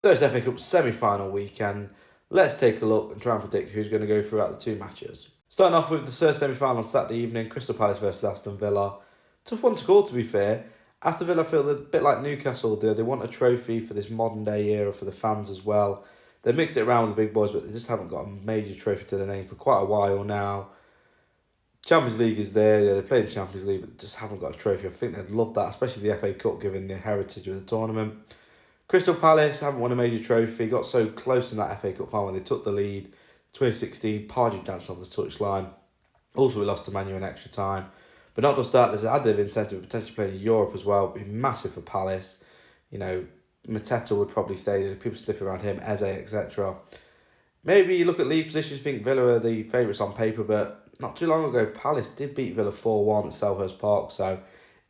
So it's FA Cup semi-final weekend. Let's take a look and try and predict who's going to go throughout the two matches. Starting off with the first semi-final on Saturday evening, Crystal Palace versus Aston Villa. Tough one to call, to be fair. Aston Villa feel a bit like Newcastle do. They want a trophy for this modern day era for the fans as well. They mixed it around with the big boys, but they just haven't got a major trophy to their name for quite a while now. Champions League is there, they play in the Champions League, but just haven't got a trophy. I think they'd love that, especially the FA Cup, given the heritage of the tournament. Crystal Palace haven't won a major trophy, got so close in that FA Cup final when they took the lead. 2016, Pardew danced on the touchline. Also, we lost to Man U in extra time. But not just that, there's an added incentive of potentially playing in Europe as well. It'd be massive for Palace. You know, Mateta would probably stay there, people sniff around him, Eze, etc. Maybe you look at league positions, think Villa are the favourites on paper, but not too long ago, Palace did beat Villa 4-1 at Selhurst Park, so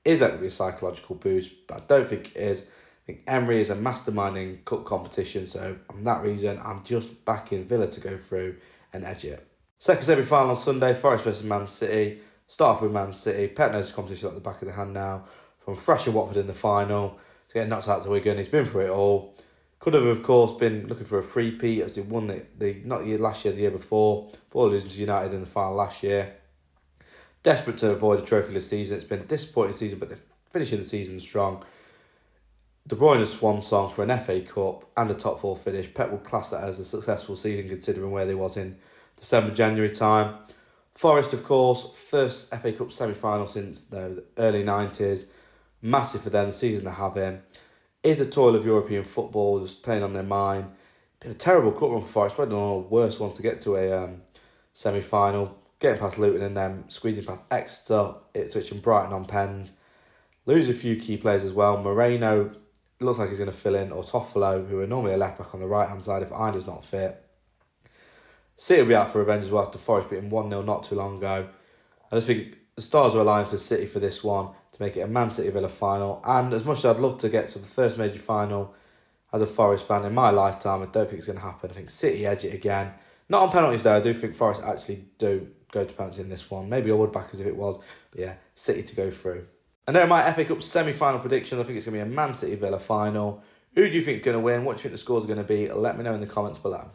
is that going to be a psychological boost? But I don't think it is. I think Emery is a mastermind in cup competition, so on that reason, I'm just backing Villa to go through and edge it. Second semi-final on Sunday, Forest versus Man City. Start off with Man City. Pep knows the competition at the back of the hand now. From thrashing Watford in the final to getting knocked out to Wigan, he's been through it all. Could have, of course, been looking for a three-peat as they won not last year, the year before losing to United in the final last year. Desperate to avoid a trophyless season. It's been a disappointing season, but they're finishing the season strong. De Bruyne's swan song for an FA Cup and a top four finish. Pep will class that as a successful season considering where they was in December, January time. Forest, of course, first FA Cup semi-final since the early 90s. Massive for them, the season they're having. Is the toil of European football just playing on their mind? Been a terrible cup run for Forest, probably one of the worst ones to get to a semi-final. Getting past Luton and then squeezing past Exeter, Ipswich and Brighton on pens. Losing a few key players as well. Moreno looks like he's going to fill in, or Toffolo, who are normally a left-back on the right-hand side if Ida's not fit. City will be out for revenge as well after Forest beating 1-0 not too long ago. I just think the stars are aligned for City for this one to make it a Man City Villa final. And as much as I'd love to get to the first major final as a Forest fan in my lifetime, I don't think it's going to happen. I think City edge it again. Not on penalties though, I do think Forest actually do go to penalties in this one. Maybe I would back as if it was, but yeah, City to go through. And there are my FA Cup semi-final predictions. I think it's going to be a Man City Villa final. Who do you think is going to win? What do you think the scores are going to be? Let me know in the comments below.